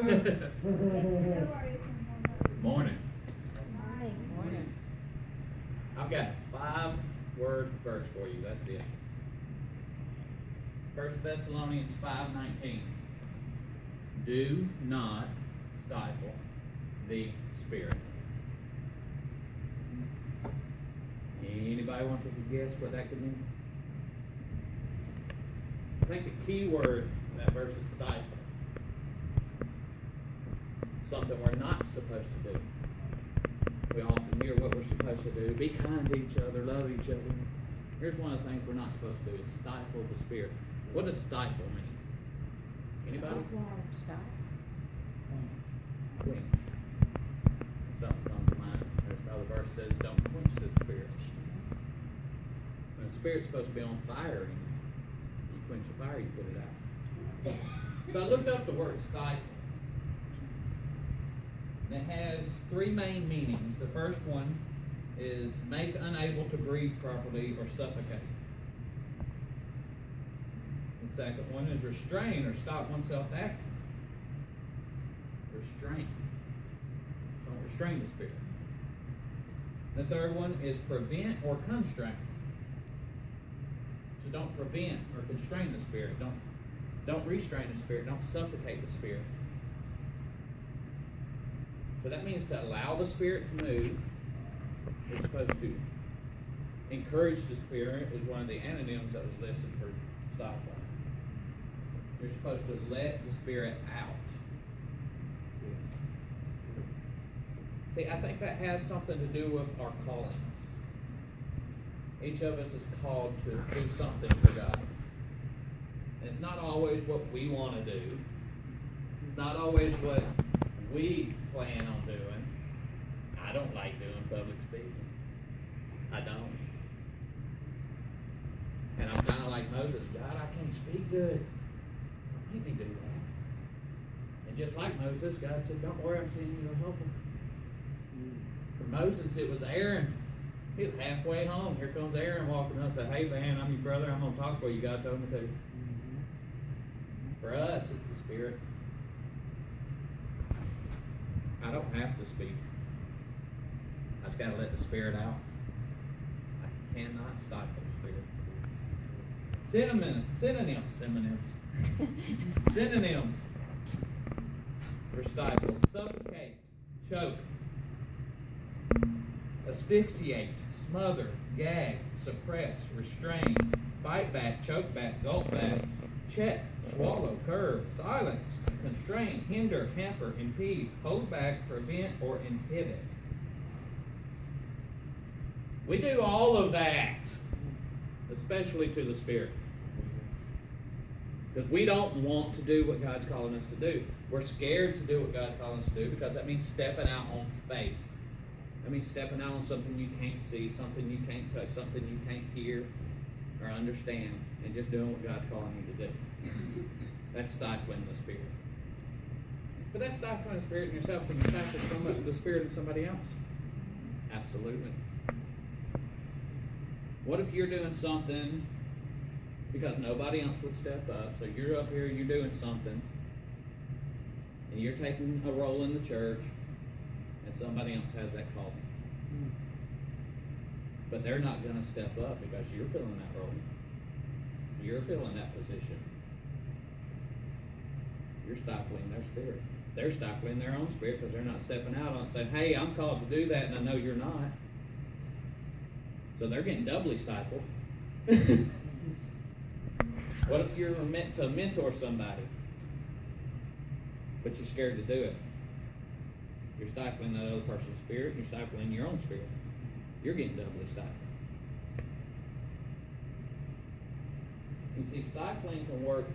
Morning. Morning. I've got a 5-word verse for you. That's it. 1 Thessalonians 5:19. Do not stifle the Spirit. Anybody want to guess what that could mean? I think the key word in that verse is stifle. Something we're not supposed to do. We often hear what we're supposed to do. Be kind to each other, love each other. Here's one of the things we're not supposed to do is stifle the Spirit. What does stifle mean? Anybody? Quench. Something comes to mind. There's another verse that says, don't quench the Spirit. When the Spirit's supposed to be on fire, and you quench the fire, you put it out. So I looked up the word stifle. And it has 3 main meanings. The first one is make unable to breathe properly or suffocate. The second one is restrain or stop oneself acting. Restrain. Don't restrain the Spirit. The third one is prevent or constrain. So don't prevent or constrain the Spirit. Don't restrain the Spirit. Don't suffocate the Spirit. So that means to allow the Spirit to move. We're supposed to encourage the Spirit is one of the antonyms that was listed for stifle. You're supposed to let the Spirit out. See, I think that has something to do with our callings. Each of us is called to do something for God. And it's not always what we want to do. It's not always what we plan on doing. I don't like doing public speaking. I don't. And I'm kind of like Moses. God, I can't speak good. Make me do that. And just like Moses, God said, don't worry, I'm sending you a helper. For Moses, it was Aaron. He was halfway home. Here comes Aaron walking up and said, hey man, I'm your brother. I'm going to talk for you. God told me to. For us, it's the Spirit. I don't have to speak. I just got to let the Spirit out. I cannot stifle the Spirit. Synonyms for stifle: suffocate, choke, asphyxiate, smother, gag, suppress, restrain, fight back, choke back, gulp back, check, swallow, curb, silence, constrain, hinder, hamper, impede, hold back, prevent, or inhibit. We do all of that, especially to the Spirit. Because we don't want to do what God's calling us to do. We're scared to do what God's calling us to do because that means stepping out on faith. That means stepping out on something you can't see, something you can't touch, something you can't hear or understand, and just doing what God's calling you to do. That's stifling the Spirit. But that's stifling the Spirit in yourself. Can you stifle the Spirit in somebody else? Absolutely. What if you're doing something because nobody else would step up? So you're up here, you're doing something, and you're taking a role in the church, and somebody else has that calling. But they're not going to step up because you're filling that role. You're filling that position. You're stifling their spirit. They're stifling their own spirit because they're not stepping out on it, saying, hey, I'm called to do that, and I know you're not. So they're getting doubly stifled. What if you're meant to mentor somebody, but you're scared to do it? You're stifling that other person's spirit, and you're stifling your own spirit. You're getting doubly stifled. You see, stifling can work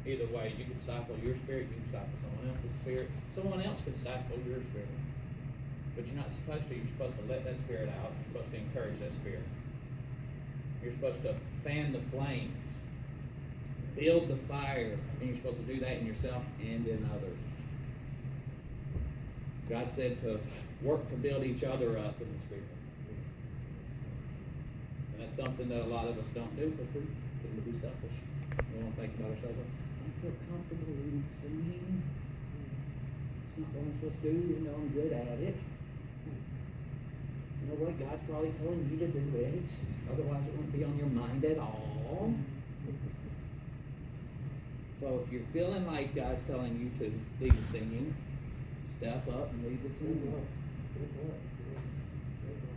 either way. You can stifle your spirit, you can stifle someone else's spirit. Someone else can stifle your spirit. But you're not supposed to. You're supposed to let that spirit out. You're supposed to encourage that spirit. You're supposed to fan the flames, build the fire, and you're supposed to do that in yourself and in others. God said to work to build each other up in the Spirit. And that's something that a lot of us don't do because we tend to be selfish. We don't think about ourselves. I don't feel comfortable singing. not what I'm supposed to do, even though I'm good at it. You know what? God's probably telling you to do it. Otherwise, it wouldn't be on your mind at all. So if you're feeling like God's telling you to lead the singing, step up and lead the singing.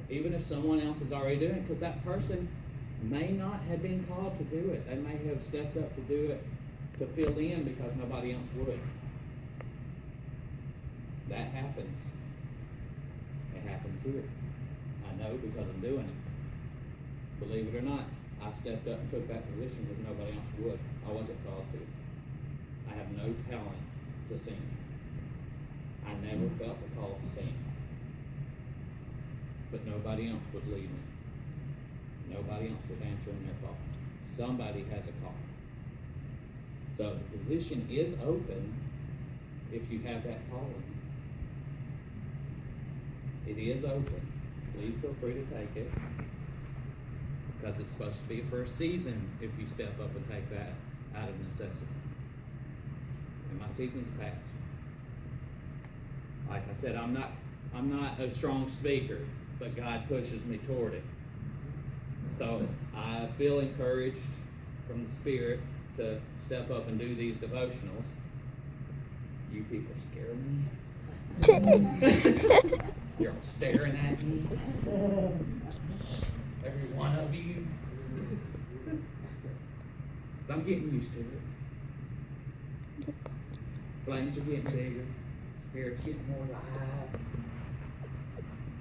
Even if someone else is already doing it, because that person may not have been called to do it. They may have stepped up to do it to fill in because nobody else would. That happens. It happens here. I know because I'm doing it. Believe it or not, I stepped up and took that position because nobody else would. I wasn't called to. I have no talent to sing. I never felt the call to sing. But nobody else was leading. Nobody else was answering their call. Somebody has a call. So the position is open if you have that calling. It is open. Please feel free to take it. Because it's supposed to be for a season if you step up and take that out of necessity. And my season's passed. Like I said, I'm not a strong speaker, but God pushes me toward it. So I feel encouraged from the Spirit to step up and do these devotionals. You people scare me. You're all staring at me. Every one of you. But I'm getting used to it. Flames are getting bigger. Spirit's getting more alive.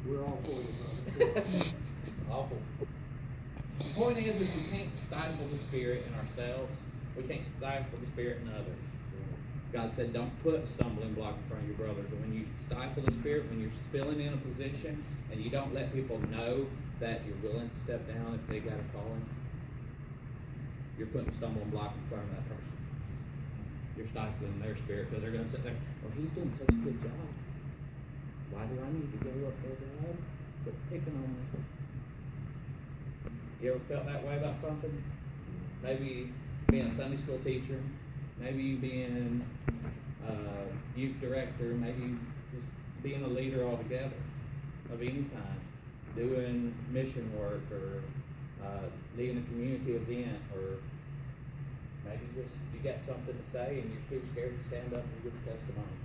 We're all for you, brother. Awful. The point is, if we can't stifle the Spirit in ourselves, we can't stifle the Spirit in others. God said, don't put a stumbling block in front of your brothers. And when you stifle the Spirit, when you're filling in a position and you don't let people know that you're willing to step down if they got a calling, you're putting a stumbling block in front of that person. You're stifling their spirit because they're going to sit there, well, he's doing such a good job. Why do I need to go up there, God? Quit picking on me. You ever felt that way about something? Maybe being a Sunday school teacher, maybe you being a youth director, maybe just being a leader altogether of any kind, doing mission work or leading a community event, or maybe just you got something to say and you're too scared to stand up and give a testimony.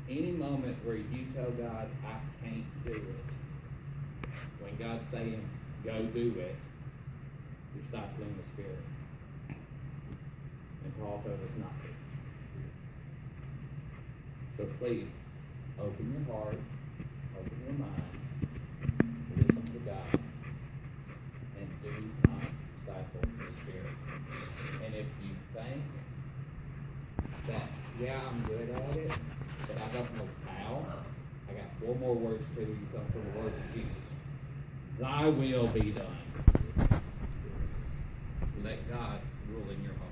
Any moment where you tell God, I can't do it, when God's saying, go do it, you're stifling the Spirit. And Paul told us not to. So please, open your heart, open your mind, listen to God, and do not stifle the Spirit. And if you think that, yeah, I'm good at it, but I don't know how, I got 4 more words to you come from the words of Jesus. Thy will be done. Let God rule in your heart.